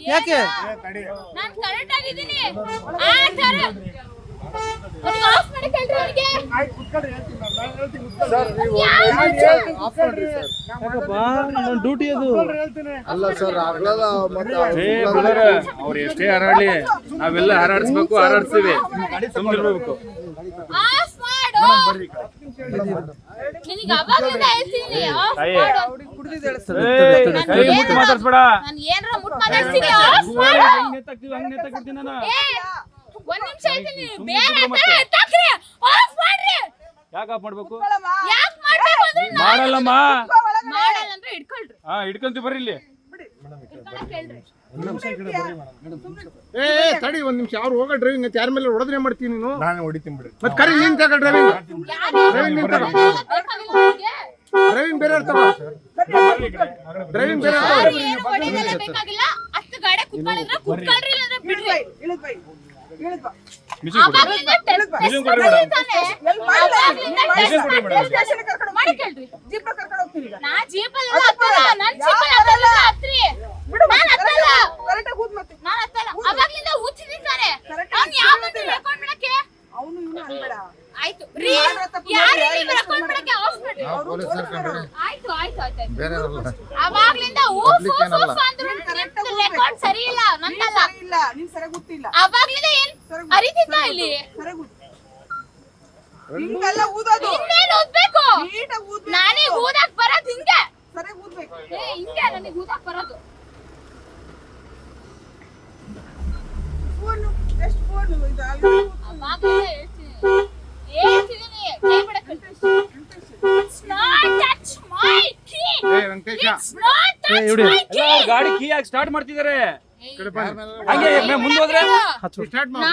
ಯಾಕೆ ನಾನು ಕರೆಕ್ಟ್ ಆಗಿದ್ದೀನಿ ಆ ತರ ಅವ್ರಿಗೆ ಆಫ್ ಮಾಡಿ ಕೇಳ್ರಿ ಅವರಿಗೆ ಸರ್ ನೀವು ನನ್ನ ಡ್ಯೂಟಿ ಅದು ಅಲ್ಲ ಸರ್ ಆಗ್ಲಲ್ಲ ಮತ್ತೆ ಅವ್ರು ಎಷ್ಟೇ ಹಾರಾಡ್ಲಿ ನಾವೆಲ್ಲ ಹಾರಾಡಿಸ್ಬೇಕು ಹಾರಾಡ್ಸ್ತೀವಿ ಸುಮ್ಮನಿರ್ಬೇಕು ಆಫ್ ಮಾಡು ನಿನಗೆ ಅವಾಗಲಿಂದ ಹೇಳ್ತೀನಿ ಆಫ್ ಮಾಡು ಮಾತಾಡ್ಸ್ಬೇಡ ನಾನು ಏನಾರ ಮುಟ್ ಮಾತಾಡ್ತೀನಿ ಆಫ್ ಮಾಡು ಒಂದ್ ನಿಮಿಷ ಹೇಳ್ತೀನಿ ಬೇರೆ ಎತ್ತಾಕ್ರಿ ಆಫ್ ಮಾಡ್ರಿ ಯಾಕೆ ಆಫ್ ಮಾಡ್ಬೇಕು ಯಾಕೆ ಮಾಡ್ಬೇಕು ಅಂದ್ರೆ ಮಾಡಲ್ಲಮ್ಮ ಮಾಡಲ್ಲ ಅಂದ್ರೆ ಇಟ್ಕೊಳ್ರಿ ಹಿಡ್ಕೊಂತೀವಿ ಬರ್ರಿ ಇಲ್ಲಿ ತಡಿ ಒಂದ್ ನಿಮಿಷ ಅವ್ರು ಹೋಗೋ ಡ್ರೈವಿಂಗ್ ಯಾರ ಮೇಲೆ ಹೊಡೆದ್ರೆ ಮಾಡ್ತೀನಿ ನೀನು ನಾನು ಹೊಡಿತೀನಿ ಬಿಡಿ ಮತ್ತೆ ಕರಿ ನೀನ್ ತಗ ಡ್ರೈವಿಂಗ್ ಡ್ರೈವಿಂಗ್ ಬೇರೆ ಇರ್ತಾವ ಡ್ರೈವಿಂಗ್ ಬೇರೆ ಬೇಕಾಗಿಲ್ಲ ಅಷ್ಟು ಗಾಡಿ ಕುತ್ಕೊಂಡಿದ್ರೆ ಕುತ್ಕೊಳ್ರಿ ಇಲ್ಲಾಂದ್ರೆ ಬಿಡ್ರಿ ಆಯ್ತು ಅವಾಗ್ಲಿಂದ ಸರಿ ಇಲ್ಲ ನಂದಲ್ಲ ಅವಾಗ್ಲಿಂದ ಏನ್ ಅರಿತಿದ್ದ ಇಲ್ಲಿ ಇನ್ನೇನು ಊದ್ಬೇಕು ನಾನೇ ಊದಕ್ ಬರೋದು ಹಿಂಗೆ ಹಿಂಗೆ ನನಗೆ ಊದಕ್ ಬರೋದು ಅವಾಗಲೇ ಹೇಳ್ತಿದ್ದೀನಿ ಕೈ ಬಿಡಕ್ಕೆ It's not touch my key. It's not touch my key. ಗಾಡಿ ಕೀ ಆಗಿ ಸ್ಟಾರ್ಟ್ ಮಾಡ್ತಿದ್ದಾರೆ ಹಂಗೆ ಮುಂದೋದ್ರೆ ಸ್ಟಾರ್ಟ್ ಮೇಡಮ್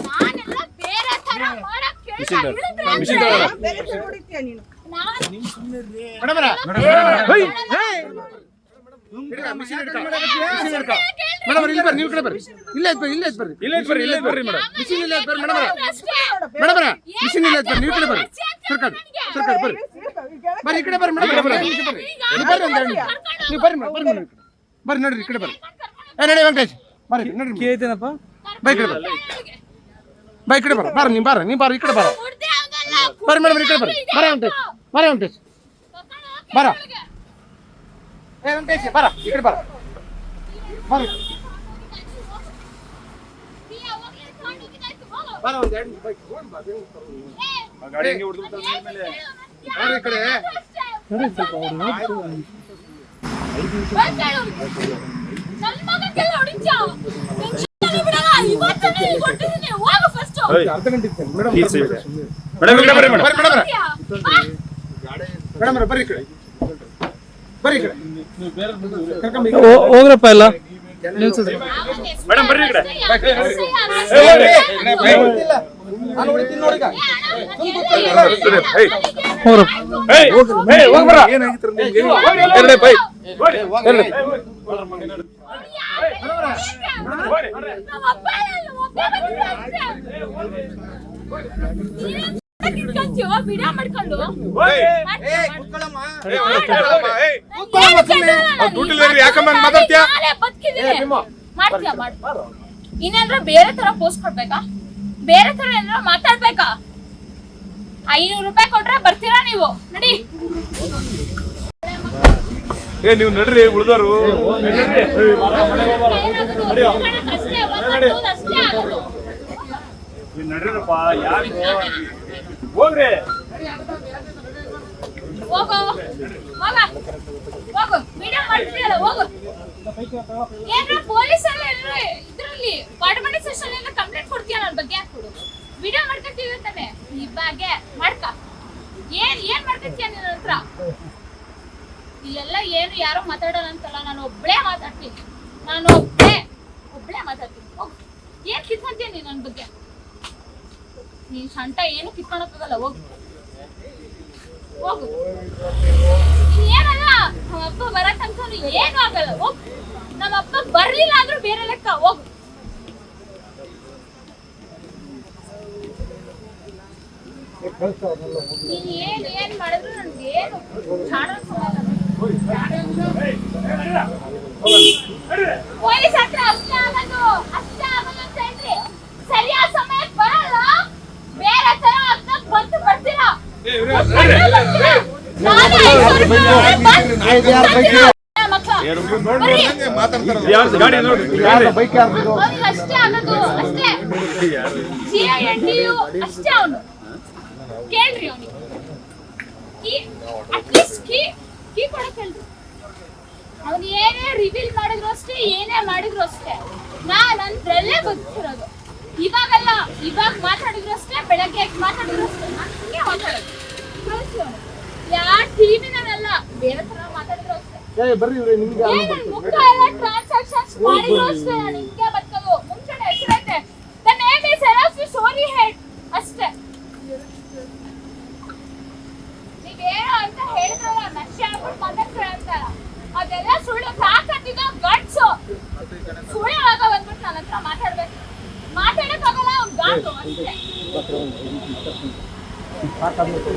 ನಾನೆಲ್ಲ ಬೇರೆ ತರ ಮಾಡಕ್ ನೀವು ಕಡೆ ಬರ್ರಿ ಇಲ್ಲೇ ಬರ್ರಿ ಮೇಡಮ್ ಮಿಷಿನ್ ಇಲ್ಲೇ ಬರ್ರಿ ಮೇಡಮ್ ಮಿಷಿನ್ ಇಲ್ಲೇ ಬರ್ರಿ ನೀವು ಕಡೆ ಬರ್ರಿ ಸರ್ಕಾರ ಬರ್ರಿ ಈ ಕಡೆ ಬರ್ರಿ ಮೇಡಮ್ ನೀವು ಬರ್ರಿ ಬರ್ರಿ ನೋಡ್ರಿ ಈ ಕಡೆ ಬರ್ರಿ ನಡಿ ವೆಂಕಟೇಶ್ ಬರ್ರಿ ನೋಡ್ರಿ ಕೇ ಐತೇನಪ್ಪ ಬೈ ಕಡೆ ಬರ್ರಿ ಬೈ ಕಡೆ ಬರ್ರಿ ಬರ್ರಿ ನೀವು ಈ ಕಡೆ ಬರ್ರಿ ಬರ್ರಿ ಮೇಡಮ್ ಈ ಕಡೆ ಬರ್ರಿ ವೆಂಕಟೇಶ್ ಬರ ವೆಂಕಟೇಶ್ ಬರ ಈ ಕಡೆ ಬರ ಬರ್ರಿ ಬರ ಒಂದು ಎರಡು ಬೈಕ್ ಗಾಡಿ ಹೆಂಗೆ ಹೊಡೆದು ಮೇಲೆ ಬರ್ರಿ ಈ ಕಡೆ ನನ್ನ ಮಗಕ್ಕೆಲ್ಲ ಹೊಡಿತ್ಯಾ ಟೆನ್ಷನ್ ಬಿಡಲ್ಲ ಇವತ್ತು ನೀನು ಕೊಟ್ಟಿದ್ದೀನಿ ಹೋಗು ಫಸ್ಟ್ ಅರ್ಧ ಗಂಟೆ ಇತ್ತು ಮೇಡಮ್ ಬರ್ರಿ ಈ ಕಡೆ ಬರ್ರಿ ಈ ಕಡೆ ಹೋಗ್ರಪ್ಪ ಎಲ್ಲ ಮೇಡಮ್ ಬರ್ರಿ ಈ ಕಡೆ ನಾನು ಹೊಡಿತೀನಿ ನೋಡಿ ವಿಡಿಯೋ ಮಾಡ್ಕೊಂಡು ಇನ್ನೇನ್ರ ಬೇರೆ ತರ ಪೋಸ್ಟ್ ಕೊಡ್ಬೇಕಾ ಬೇರೆ ತರ ಏನಾರ ಮಾತಾಡ್ಬೇಕಾ 500 ರೂಪಾಯಿ ಕೊಟ್ರೆ ಬರ್ತೀರಾ ನೀವು ನಡಿ ನೀವು ನಡ್ರಿ ಉಳಿದವರು ನಡ್ರಪ್ಪ ಯಾರು ಹೋಗ್ರಿ ಹೋಗು ವಿಡಿಯೋ ಮಾಡ್ತೀಯಲ್ಲ ಹೋಗು ಏನ್ರ ಪೊಲೀಸ್ ಎಲ್ಲ ಇದ್ರಲ್ಲಿ ಪಾಟಮಣಿ ಸೆಷನ್ ಎಲ್ಲ ಕಂಪ್ಲೇಂಟ್ ಕೊಡ್ತೀಯ ನನ್ನ ಬಗ್ಗೆ ಹಾಕ್ಬಿಡು ವಿಡಿಯೋ ಮಾಡ್ಕೊತೀವಿ ಅಂತಾನೆ ಈ ಬಗ್ಗೆ ಮಾಡ್ಕ ಏನ್ ಮಾಡ್ಕೊತೀಯ ನಿನ್ನ ಹತ್ರ ಇಲ್ಲೆಲ್ಲ ಏನು ಯಾರೋ ಮಾತಾಡೋಣ ಅಂತಲ್ಲ ನಾನು ಒಬ್ಳೇ ಮಾತಾಡ್ತೀನಿ ಒಬ್ಳೇ ಮಾತಾಡ್ತೀನಿ ಹೋಗು ಏನ್ ಕಿತ್ಕೊಂತೀಯ ನೀನ್ ನನ್ನ ಬಗ್ಗೆ ನೀನ್ ಸಂಟ ಏನು ಕಿತ್ಕೊಳಕ್ಕಾಗಲ್ಲ ಹೋಗು ಏನಲ್ಲ ಅಪ್ಪ ಬರಕ್ ಅಂತ ಏನು ಆಗಲ್ಲ ಹೋಗು ನಮ್ಮ ಅಪ್ಪ ಬರ್ಲಿಲ್ಲ ಅಂದ್ರೂ ಬೇರೆ ಲೆಕ್ಕ ಹೋಗು. ನೀನ್ ಏನ್ ಮಾಡಿದ್ರು ನನ್ಗೆ ಏನು ಪೊಲೀಸ್ ಹತ್ರ ಅಷ್ಟೇ ಆಗೋದು ಅಂತ ಹೇಳ್ರಿ. ಸರಿಯಾದ ಸಮಯಕ್ಕೆ ಬರಲ್ಲ, ಬೇರೆ ತರ ಅರ್ಥಕ್ಕೆ ಬಂತು ಬರ್ತೀರಾ. ಅಷ್ಟೇ ಆಗೋದು ಅಷ್ಟೇ. ಅಷ್ಟೇ ಅವನು ಕೇಳ್ರಿ, ಅವನಿಗೆ ಅಟ್ಲೀಸ್ಟ್ ಕೀ ಕೊಡಕ್ ಹೇಳ್ರಿ. ಅವ್ನು ಏನೇ ರಿವೀಲ್ ಮಾಡಿದ್ರು ಅಷ್ಟೇ, ಏನೇ ಮಾಡಿದ್ರು ಅಷ್ಟೇ. ನಾನು ಅಂದ್ರಲ್ಲೇ ಬದುಕಿರೋದು. ಇವಾಗಲ್ಲ, ಇವಾಗ ಮಾತಾಡಿದ್ರು ಅಷ್ಟೇ, ಬೆಳಗ್ಗೆ ಮಾತಾಡಿದ್ರು ಅಷ್ಟೇ. ನಾನು ಹಿಂಗೆ ಮಾತಾಡೋದು. ಯಾವ ಟಿವಿನಲ್ಲ, ಬೇರೆ ತರ ಮಾತಾಡಿದ್ರು ಅಷ್ಟೇ. ಮುಖ ಎಲ್ಲ ಟ್ರಾನ್ಸಾಕ್ಷನ್ಸ್ ಮಾಡಿದ್ರು ಅಷ್ಟೇ. ನಾನು ಹಿಂಗೆ ಬದುಕೋದು. ಮುಂಚೆ ಹೆಸರೈತೆ ನನ್ನ ನೇಮ್ ಇಸ್ ಎರಾಫಿ ಸೋರಿ ಹೆಡ್ ಅಷ್ಟೇ. ನೀವೇನೋ ಅಂತ ಹೇಳಿದ್ರಲ್ಲ, ನಶೆ ಆಗ್ಬಿಟ್ಟು ಮಾತಾಡ್ತಾರೆ ಅಂತಾರ, ಅದೆಲ್ಲ ಸುಳ್ಳು. ತಾಕತ್ತಿದ ಗಟ್ಸು ಸುಳ್ಳು ಆಗ ಬಂದ್ಬಿಟ್ಟು ನನ್ನ ಹತ್ರ ಮಾತಾಡಕ್ಕಾಗಲ್ಲ. ಅವ್ನು ಗಾಟು ಅಷ್ಟೇ.